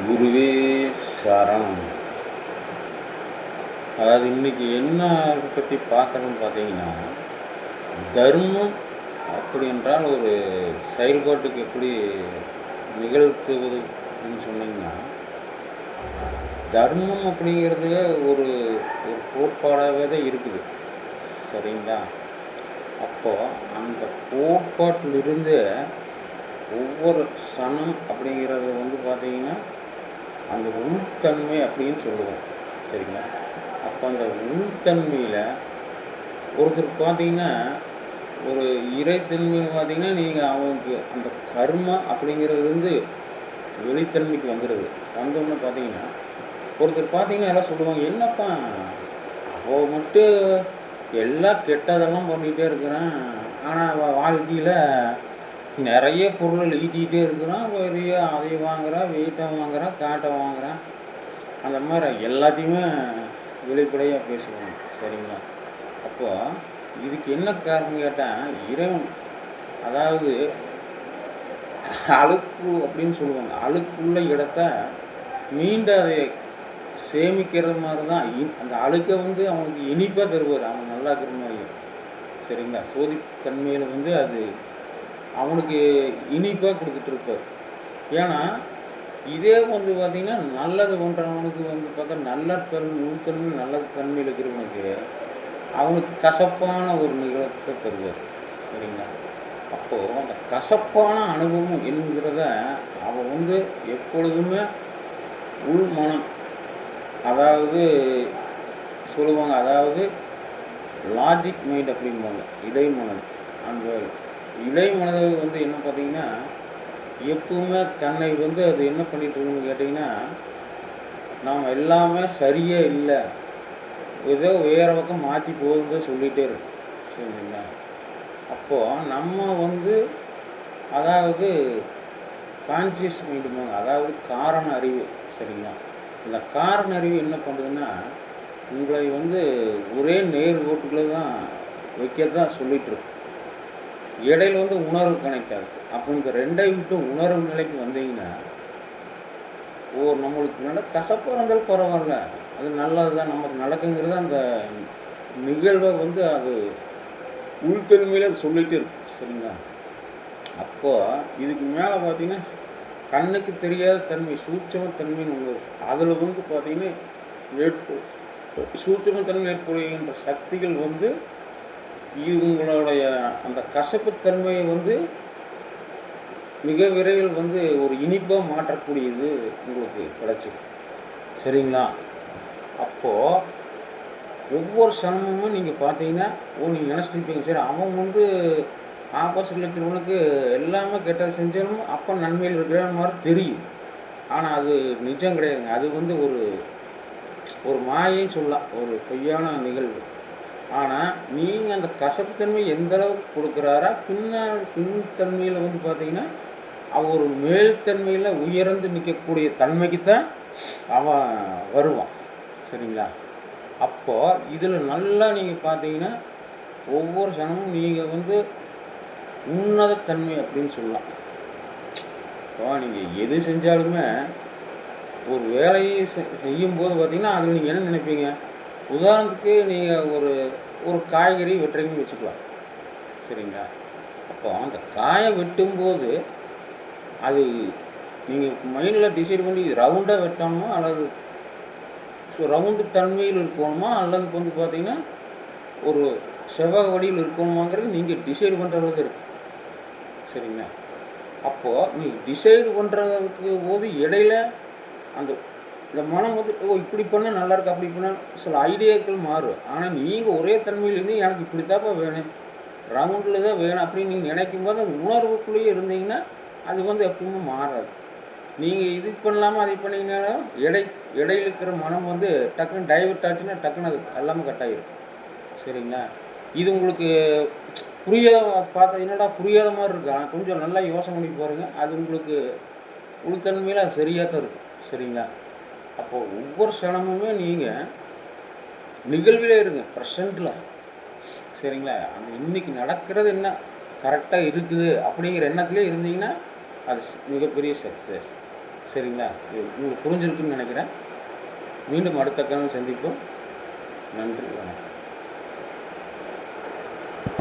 குருவே சரணம். அதாவது இன்னைக்கு என்ன அதை பற்றி பார்க்குறோன்னு பார்த்தீங்கன்னா, தர்மம் அப்படி என்றால் ஒரு செயல்பாட்டுக்கு எப்படி நிகழ்த்துவது அப்படின்னு சொன்னீங்கன்னா, தர்மம் அப்படிங்கிறது ஒரு ஒரு கோட்பாடாகவே தான் இருக்குது. சரிங்களா? அப்போது அந்த கோட்பாட்டிலிருந்து ஒவ்வொரு சனம் அப்படிங்கிறது பார்த்தீங்கன்னா, அந்த உள்தன்மை அப்படின்னு சொல்லுவோம். சரிங்களா? அப்போ அந்த உள்தன்மையில் ஒருத்தர் பார்த்தீங்கன்னா, ஒரு இறைத்தன்மைன்னு பார்த்தீங்கன்னா, நீங்கள் அவங்களுக்கு அந்த கர்ம அப்படிங்கிறதுலேருந்து வெளித்தன்மைக்கு வந்துடுது. வந்தோடனே பார்த்தீங்கன்னா, ஒருத்தர் பார்த்தீங்கன்னா எல்லாம் சொல்லுவாங்க, என்னப்பா அவன் மட்டும் எல்லாம் கெட்டதெல்லாம் பண்ணிகிட்டே இருக்கிறான், ஆனால் அவன் வாழ்க்கையில் நிறைய பொருள் ஈட்டிகிட்டே இருக்கிறான், பெரிய அதை வாங்குறான், வீட்டை வாங்குறான், காட்டை வாங்குறான், அந்த மாதிரி எல்லாத்தையுமே வெளிப்படையாக பேசுவாங்க. சரிங்களா? அப்போ இதுக்கு என்ன காரணம் கேட்டால், இறைவன் அதாவது அழுக்கு அப்படின்னு சொல்லுவாங்க. அழுக்குள்ள இடத்த மீண்டும் அதை சேமிக்கிறது மாதிரி தான். அந்த அழுக்கை அவனுக்கு இனிப்பாக தருவார், அவன் நல்லா இருக்கிற மாதிரி. சரிங்களா? சோதித்தன்மையில் அது அவனுக்கு இனிப்பாக கொடுத்துட்டு இருப்பார். ஏன்னா இதே பார்த்திங்கன்னா, நல்லது பண்ணுறவனுக்கு பார்த்தா நல்ல உள்தன்மை நல்ல தன்மையில் இருக்கிறவனுக்கு அவனுக்கு கசப்பான ஒரு நிகழ்த்தை தருவார். சரிங்களா? அப்போது அந்த கசப்பான அனுபவம் என்கிறத அவன் எப்பொழுதுமே உள் மனம், அதாவது சொல்லுவாங்க, அதாவது லாஜிக் மைண்ட் அப்படிம்பாங்க, இடைமனது. அந்த இடைமனது என்ன பார்த்தீங்கன்னா, எப்பவுமே தன்னை அது என்ன பண்ணிட்டு இருக்குன்னு கேட்டிங்கன்னா, நாம் எல்லாமே சரியே இல்லை, ஏதோ வேறு பக்கம் மாற்றி போகுதுன்னு சொல்லிகிட்டே இருக்கும். சரிங்களா? அப்போது நம்ம அதாவது கான்சியஸ் மைண்டுமாங்க, அதாவது காரண அறிவு. சரிங்களா? இந்த காரண அறிவு என்ன பண்ணுதுன்னா, உங்களை ஒரே நேர்கோட்டுக்குள்ளே தான் வைக்கிறது தான் சொல்லிகிட்ருக்கு. இடையில உணர்வு கனெக்ட் ஆகுது. அப்போ இந்த ரெண்டை விட்டு உணர்வு நிலைக்கு வந்தீங்கன்னா, நம்மளுக்கு கசப்பாக இருந்தாலும் பரவாயில்ல, அது நல்லது தான், நமக்கு நடக்குங்கிறது அந்த நிகழ்வை அது உள்தன்மையில் அது சொல்லிகிட்டே இருக்கும். சரிங்களா? அப்போது இதுக்கு மேலே பார்த்தீங்கன்னா, கண்ணுக்கு தெரியாத தன்மை, சூட்சமத்தன்மைன்னு ஒன்று இருக்குது. அதில் பார்த்தீங்கன்னா சூட்சமத்தன்மை ஏற்படுகின்ற சக்திகள் இவங்களுடைய அந்த கசப்புத்தன்மையை மிக விரைவில் ஒரு இனிப்பாக மாற்றக்கூடியது உங்களுக்கு கிடச்சிது. சரிங்களா? அப்போது ஒவ்வொரு சனமும் நீங்கள் பார்த்தீங்கன்னா, நீங்கள் நினச்சிருப்பீங்க, சரி அவன் ஆப்போசிட்டில் இருக்கிறவனுக்கு எல்லாமே கெட்டது செஞ்சாலும் அப்போ நன்மையில் இருக்கிற மாதிரி தெரியும். ஆனால் அது நிஜம் கிடையாதுங்க. அது ஒரு மாயைன்னு சொல்லலாம், ஒரு பொய்யான நிகழ்வு. ஆனால் நீங்கள் அந்த கசப்புத்தன்மை எந்த அளவுக்கு கொடுக்குறாரா, பின்தன்மையில் பார்த்தீங்கன்னா, அவன் ஒரு மேல்தன்மையில் உயர்ந்து நிற்கக்கூடிய தன்மைக்கு தான் அவன் வருவான். சரிங்களா? அப்போது இதில் நல்லா நீங்கள் பார்த்தீங்கன்னா, ஒவ்வொரு சனமும் நீங்கள் உன்னதத்தன்மை அப்படின்னு சொல்லலாம். இப்போ நீங்கள் எது செஞ்சாலுமே ஒரு வேலையை செய்யும்போது பார்த்தீங்கன்னா, அதில் நீங்கள் என்ன நினைப்பீங்க? உதாரணத்துக்கு நீங்கள் ஒரு காய்கறி வெட்டுறீங்கன்னு வச்சுக்கலாம். சரிங்களா? அப்போ அந்த காயை வெட்டும்போது அது நீங்கள் மைண்டில் டிசைட் பண்ணி ரவுண்டாக வெட்டணுமா, அல்லது ரவுண்டு தன்மையில் இருக்கணுமா, அல்லது பார்த்தீங்கன்னா ஒரு செவ்வக வடிவில் இருக்கணுமாங்கிறது நீங்கள் டிசைடு பண்ணுறது இருக்குது. சரிங்களா? அப்போது நீங்கள் டிசைடு பண்ணுறதுக்கு போது இடையில இந்த மனம் இப்படி பண்ணால் நல்லாயிருக்கு, அப்படி பண்ணால் சில ஐடியாக்கள் மாறும். ஆனால் நீங்கள் ஒரே தன்மையிலேருந்து எனக்கு இப்படித்தாப்பா வேணும், ரவுண்டில் தான் வேணும் அப்படின்னு நீங்கள் நினைக்கும் போது அந்த உணர்வுக்குள்ளேயே இருந்தீங்கன்னா அது எப்பவுமே மாறாது. நீங்கள் இது பண்ணலாமல் அதை பண்ணிங்கனாலும் இடையில் இருக்கிற மனம் டக்குன்னு டைவர்ட் ஆச்சுன்னா டக்குன்னு அது எல்லாமே கட் ஆகிடும். சரிங்களா? இது உங்களுக்கு பார்த்தா என்னடா புரியாத மாதிரி இருக்கு, ஆனால் கொஞ்சம் நல்லா யோசனை பண்ணி பாருங்கள், அது உங்களுக்கு உள்தன்மையில் அது சரியாக தான் இருக்கும். சரிங்களா? அப்போது ஒவ்வொரு சனமுமே நீங்கள் நிகழ்விலே இருங்க, ப்ரெசண்ட்டில். சரிங்களா? அந்த இன்றைக்கி நடக்கிறது என்ன கரெக்டாக இருக்குது அப்படிங்கிற எண்ணத்துலேயே இருந்தீங்கன்னா அது மிகப்பெரிய சக்ஸஸ். சரிங்களா? இது உங்களுக்கு புரிஞ்சிருக்குன்னு நினைக்கிறேன். மீண்டும் அடுத்த கனவு சந்திப்போம். நன்றி, வணக்கம்.